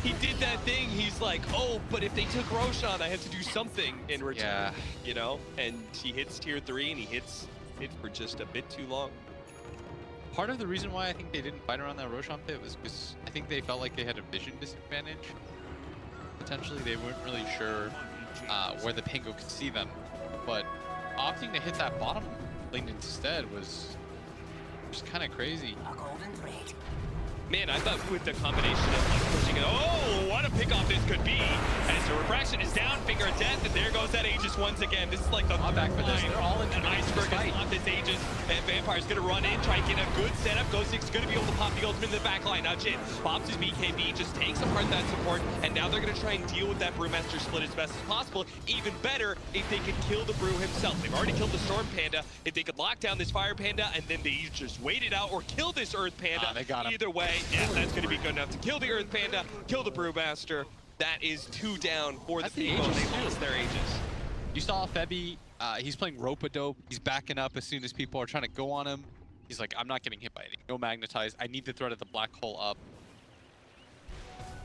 he did that thing. He's like, oh, but if they took Roshan, I have to do something in return. Yeah. You know? And he hits tier 3 and he hits it for just a bit too long. Part of the reason why I think they didn't fight around that Roshan pit was because I think they felt like they had a vision disadvantage. Potentially they weren't really sure where the Pango could see them, but opting to hit that bottom lane instead was just kind of crazy. Man, I thought with the combination of like pushing it, oh, what a pickoff this could be. As the refraction is down, finger of death, and there goes that Aegis once again. This is like the back for this. They're all in an Iceberg is on this Aegis, and Vampire's gonna run in, try and get a good setup. Ghostik's gonna be able to pop the ultimate in the back line. Ahjit pops his BKB, just takes apart that support, and now they're gonna try and deal with that Brewmaster split as best as possible. Even better if they could kill the Brew himself. They've already killed the Storm Panda. If they could lock down this Fire Panda, and then they just wait it out or kill this Earth Panda. They got him. Either way, yeah, that's going to be good enough to kill the Earth Panda, kill the Brewmaster. That is 2 down for the Pango. They lost their Aegis. You saw Febby, he's playing rope-a-dope. He's backing up as soon as people are trying to go on him. He's like, I'm not getting hit by anything. No magnetize. I need the threat of the black hole up.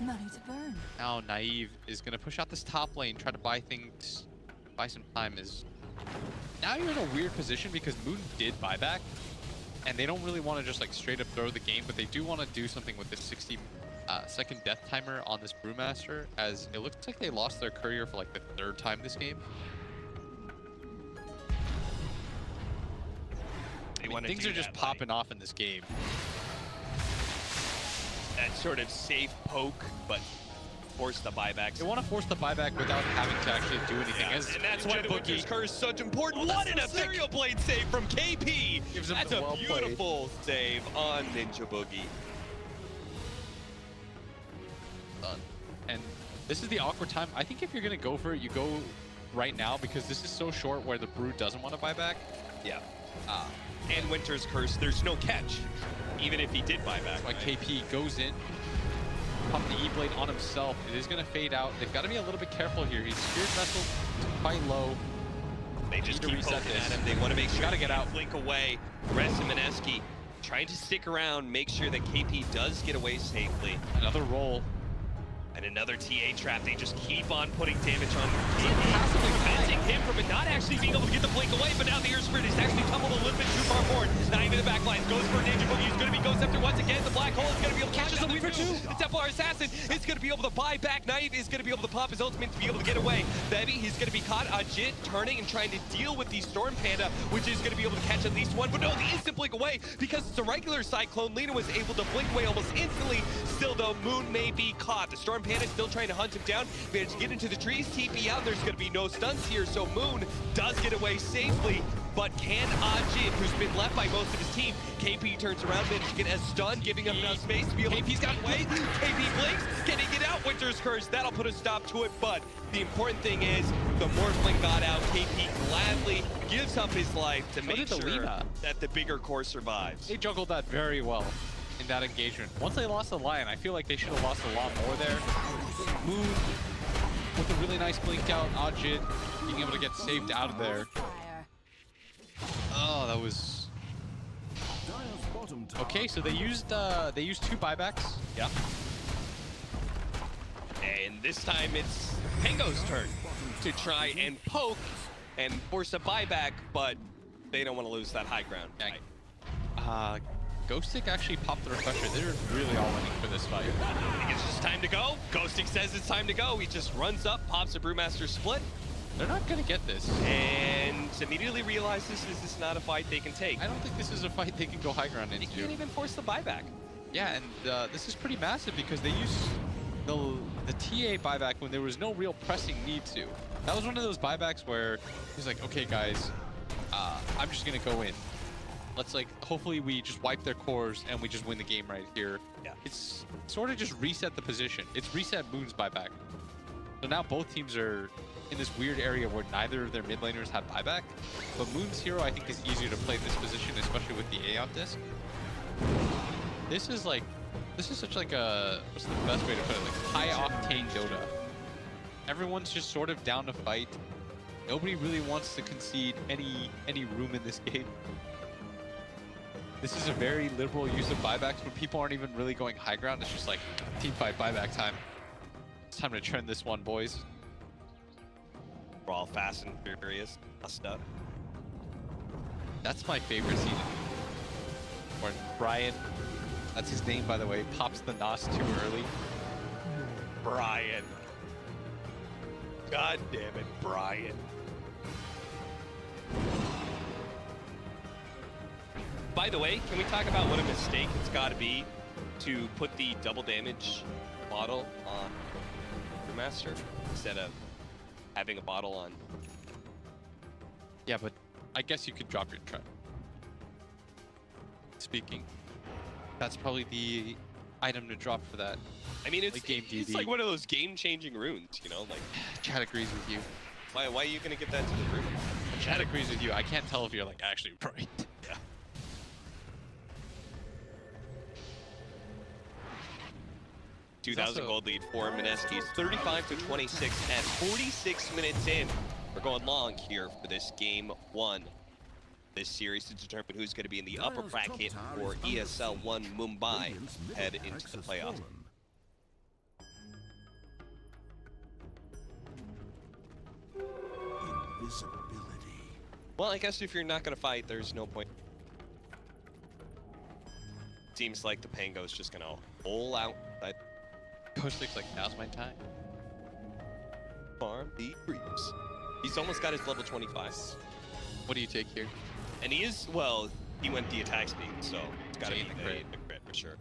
Money to burn. Now Naive is going to push out this top lane, try to buy things, buy some time. Now you're in a weird position because Moon did buyback. And they don't really want to just like straight up throw the game, but they do want to do something with this 60-second death timer on this Brewmaster, as it looks like they lost their courier for like the 3rd time this game. Things are just popping off in this game. That sort of safe poke, but force the buyback. They want to force the buyback without having to actually do anything. Yeah, and that's why Boogie's Curse is such important. What an ethereal blade save from KP! That's a beautiful save on ninjaboogie. Done. And this is the awkward time. I think if you're going to go for it, you go right now, because this is so short where the Brew doesn't want to buy back. Yeah. And Winter's Curse, there's no catch, even if he did buy back. That's why KP goes in. Pump the E-Blade on himself. It is going to fade out. They've got to be a little bit careful here. He's Spirit Vessel quite low. They just keep poking at him. They want to make sure to get out. Blink away. The rest of Mineski trying to stick around, make sure that KP does get away safely. Another roll. And another TA trap. They just keep on putting damage on preventing him from it not actually being able to get the blink away, but now the air sprint is actually tumbled a little bit too far forward. Not even the back lines. Goes for a ninja boogie. He's going to be Ghost after once again. The black hole is going to be able to catch us. For two. The Templar Assassin is going to be able to buy back. Knife is going to be able to pop his ultimate to be able to get away. Bevy, he's going to be caught. Ahjit turning and trying to deal with the Storm Panda, which is going to be able to catch at least one. But no, the instant blink away because it's a regular Cyclone. Lena was able to blink away almost instantly. Still though, Moon may be caught. The Storm Panda is still trying to hunt him down. Managed to get into the trees, TP out. There's going to be no stuns here, so Moon does get away safely. But can Ahjit, who's been left by most of his team, KP turns around, manages to get a stun, giving him enough space to be able to... KP's got away. KP blinks. Can he get out? Winter's Curse. That'll put a stop to it. But the important thing is the Morphling got out. KP gladly gives up his life to make sure that the bigger core survives. They juggled that very well in that engagement. Once they lost the Lion, I feel like they should have lost a lot more there. Moon with a really nice blink out. Ahjit being able to get saved out of there. Oh, that was... Okay, so they used two buybacks. Yeah. And this time it's Pango's turn to try and poke and force a buyback, but they don't want to lose that high ground. Ghostik actually popped the refresher. They're really all winning for this fight. I think it's just time to go. Ghostik says it's time to go. He just runs up, pops a Brewmaster split. They're not gonna get this. And immediately realizes this is not a fight they can take. I don't think this is a fight they can go high ground into. They can't even force the buyback. Yeah, and this is pretty massive because they used the TA buyback when there was no real pressing need to. That was one of those buybacks where he's like, okay guys, I'm just gonna go in. Let's hopefully we just wipe their cores and we just win the game right here. Yeah. It's sort of just reset the position. It's reset Moon's buyback. So now both teams are in this weird area where neither of their mid laners have buyback. But Moon's hero, I think, is easier to play this position, especially with the A out disc. This is such a, what's the best way to put it? High octane Dota. Everyone's just sort of down to fight. Nobody really wants to concede any room in this game. This is a very liberal use of buybacks when people aren't even really going high ground. It's just like team fight buyback time. It's time to trend this one, boys. We're all fast and furious. Stuff. That's my favorite scene. When Brian, that's his name by the way, pops the NOS too early. Brian. God damn it, Brian. By the way, can we talk about what a mistake it's got to be to put the double damage bottle on the master instead of having a bottle on? Yeah, but I guess you could drop your trap. Speaking, that's probably the item to drop for that. I mean, it's it's like one of those game-changing runes, you know? Like, Chad agrees with you. why are you gonna get that to the rune? Chad agrees with you. I can't tell if you're actually right. Yeah. 2,000 gold lead for Mineski. 35-26 at 46 minutes in. We're going long here for this game one. This series to determine who's going to be in the upper bracket for ESL One Mumbai head into the playoffs. Well, I guess if you're not going to fight, there's no point. Seems like the Pango's just going to hole out. Ghostik's like, now's my time. Farm the creeps. He's almost got his level 25. What do you take here? And he is, well, he went the attack speed, so it's got to be the crit for sure.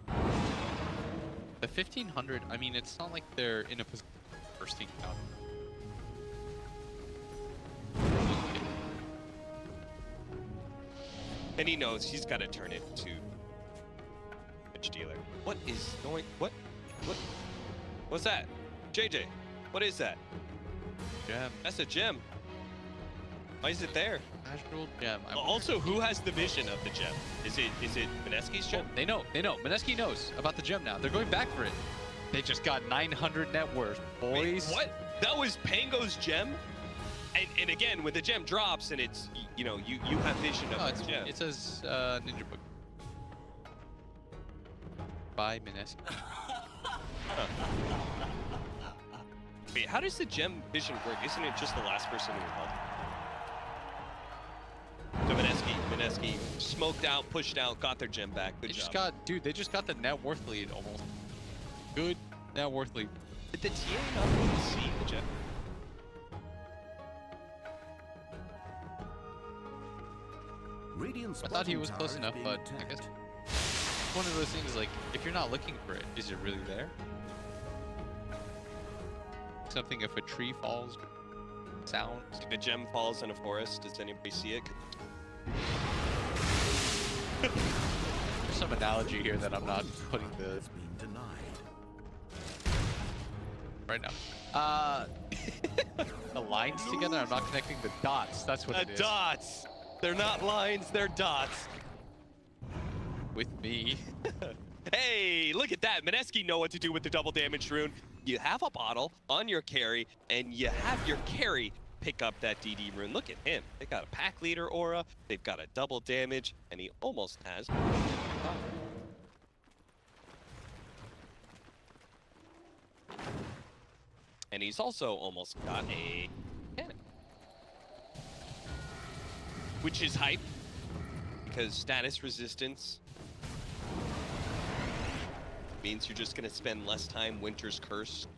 The 1500, I mean, it's not like they're in a position first team out. And he knows he's got to turn it to a dealer. What is going, what's that? JJ, what is that? Gem. That's a gem. Why is it there? Casual gem. Also, who has the vision of the gem? Is it Mineski's gem? Oh, they know. Mineski knows about the gem now. They're going back for it. They just got 900 net worth, boys. Wait, what? That was Pango's gem? And again, when the gem drops and it's, you know, you have vision of the gem. It says ninjaboogie. By Mineski. Wait, how does the gem vision work? Isn't it just the last person who held? So Mineski smoked out, pushed out, got their gem back. Good job. They just got the net worth lead almost. Good net worth lead. Did the TA not be able to see the gem? I thought he was close enough, but I guess it's one of those things like, if you're not looking for it, is it really there? Something if a tree falls, sounds. If a gem falls in a forest, does anybody see it? There's some analogy here that I'm not putting right now. The lines together, I'm not connecting the dots. That's what it is. Dots. They're not lines, they're dots. With me. Hey, look at that. Mineski know what to do with the double damage rune. You have a bottle on your carry, and you have your carry pick up that DD rune. Look at him. They got a pack leader aura. They've got a double damage, and he almost has. And he's also almost got a cannon. Which is hype, because status resistance means you're just going to spend less time Winter's Curse,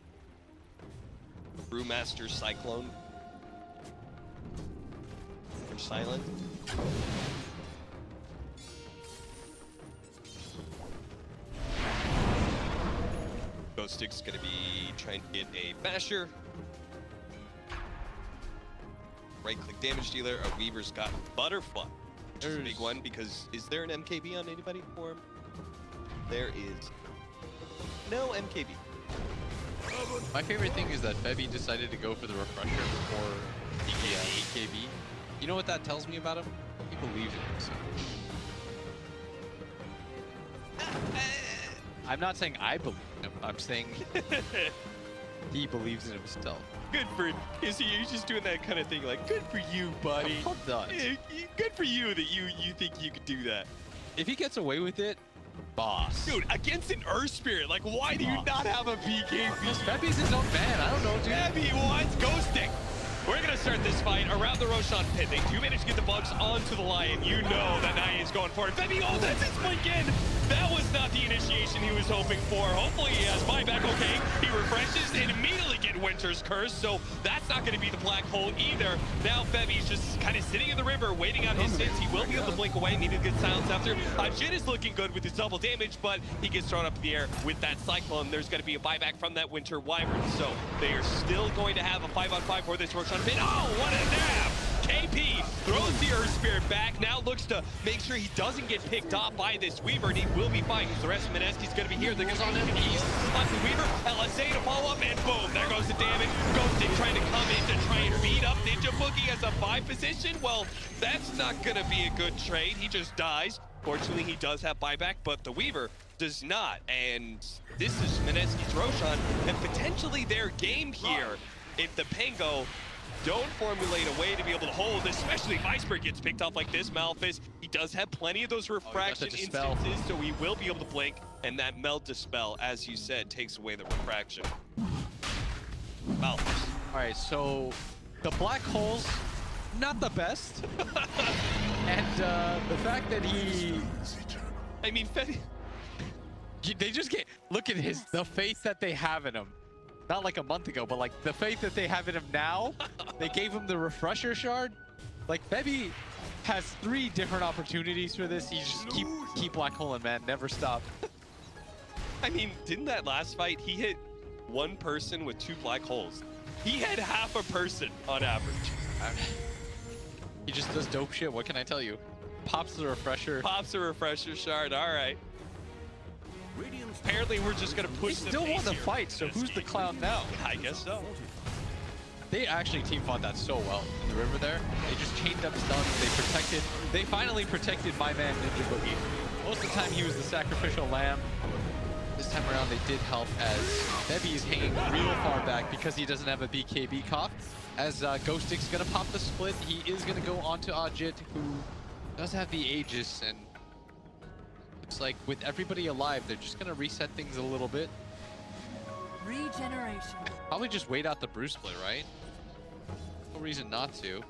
Brewmaster Cyclone, or Silent. Ghostik's going to be trying to get a Basher. Right-click damage dealer. Our Weaver's got Butterfly, which is a big one, because is there an MKB on anybody for him? There is no MKB. My favorite thing is that Bebby decided to go for the refresher before the EKB. You know what that tells me about him? He believes in himself. I'm not saying I believe in him. I'm saying he believes in himself. Good for is he? He's just doing that kind of thing, like, good for you, buddy. Good for you that you think you could do that. If he gets away with it, boss. Dude, against an Earth Spirit, like, why do you not have a BKB? Because Bebby's his own man. I don't know, dude. Bebby wants Ghostik. We're going to start this fight around the Roshan pit. They do manage to get the bugs onto the Lion. You know that Naya is going for it. Bebby, oh, that's his blink in. That was not the initiation he was hoping for. Hopefully he has buyback. Okay, he refreshes and immediately get Winter's Curse, so that's not going to be the black hole either. Now Bebby's just kind of sitting in the river, waiting out his sins. He will be able to blink away. Needed to get silence after. Ahjit is looking good with his double damage, but he gets thrown up in the air with that Cyclone. There's going to be a buyback from that Winter Wyvern, so they are still going to have a 5-on-5 for this Roshan pit. Oh, what a nab! KP throws the Earth Spirit back, now looks to make sure he doesn't get picked off by this Weaver, and he will be fine. The rest of Mineski's going to be here. There goes on him. He's on the Weaver. LSA to follow up, and boom, there goes the damage. Ghostik trying to come in to try and beat up ninjaboogie as a 5 position. Well, that's not going to be a good trade. He just dies. Fortunately, he does have buyback, but the Weaver does not. And this is Mineski's Roshan, and potentially their game here if the Pango don't formulate a way to be able to hold, especially if Iceberg gets picked off like this. Malphus, he does have plenty of those refraction instances, so he will be able to blink, and that Melt Dispel, as you said, takes away the refraction. Malphus. All right, so the black holes, not the best. And the fact that he... I mean, they just get... Look at the faith that they have in him. Not like a month ago, but like the faith that they have in him now. They gave him the refresher shard. Like Bebby has 3 different opportunities for this. You just keep black holing, man. Never stop. I mean, didn't that last fight, he hit 1 person with 2 black holes. He had half a person on average. He just does dope shit. What can I tell you? Pops the refresher. Pops the refresher shard. All right. Apparently, we're just going to push the pace. Still won the fight, so who's the clown now? I guess so. They actually team fought that so well in the river there. They just chained up stuns. They finally protected my man ninjaboogie. Most of the time he was the sacrificial lamb. This time around they did help as Bebby is hanging real far back because he doesn't have a BKB cough. As Ghostik's gonna pop the split, he is gonna go onto Ahjit, who does have the Aegis, and it's like with everybody alive, they're just gonna reset things a little bit. Regeneration. Probably just wait out the Bruce play, right? No reason not to.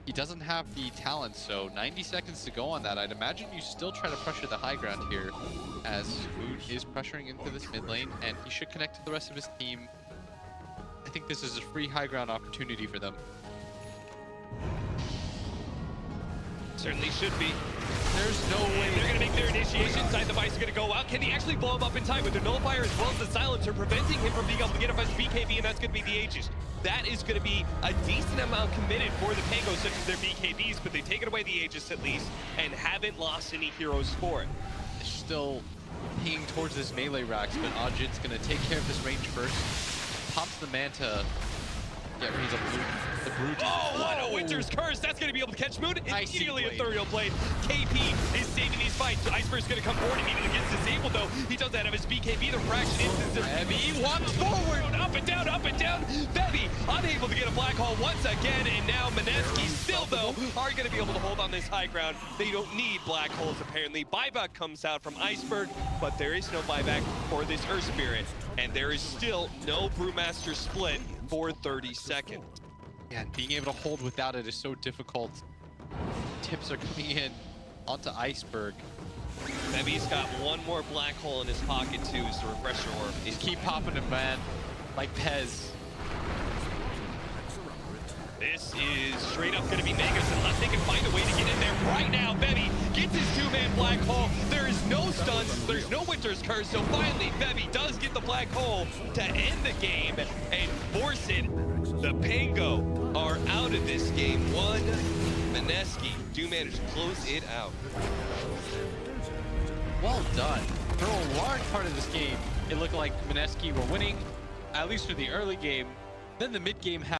He doesn't have the talent, so 90 seconds to go on that. I'd imagine you still try to pressure the high ground here, as Moon is pressuring into this mid lane, and he should connect to the rest of his team. I think this is a free high ground opportunity for them. Certainly should be. There's no way They're going to make their initiation. Side device is going to go out. Can he actually blow him up in time with the nullifier as well as the silencer, preventing him from being able to get up as BKB, and that's going to be the Aegis. That is going to be a decent amount committed for the Pango, such as their BKBs, but they've taken away the Aegis at least and haven't lost any heroes for it. They're still pinging towards this melee racks, but Ahjit's going to take care of this range first. Pops the Manta. Get rid of the Brute. Oh, what a Winter's Curse! That's going to be able to catch Moon. Immediately a Thuriel Blade. KP is saving these fights. Iceberg's going to come forward immediately. Gets disabled though. He doesn't have his BKB. The fraction instance. Heavy walks forward. Up and down, up and down. Bevy unable to get a black hole once again, and now Mineski still though are going to be able to hold on this high ground. They don't need black holes apparently. Buyback comes out from Iceberg, but there is no buyback for this Earth Spirit, and there is still no Brewmaster split for 30 seconds. Yeah, and being able to hold without it is so difficult. Tips are coming in onto Iceberg. Bevy's got one more black hole in his pocket too, is the refresher orb. He's keep popping him, man, like Pez. This is straight up going to be Megas unless they can find a way to get in there right now. Bevy gets his two-man black hole. There is no stuns. There's no Winter's Curse. So finally, Bevy does get the black hole to end the game and force it. The Pango are out of this game. One, Mineski do manage to close it out. Well done. For a large part of this game, it looked like Mineski were winning, at least for the early game. Then the mid game happened.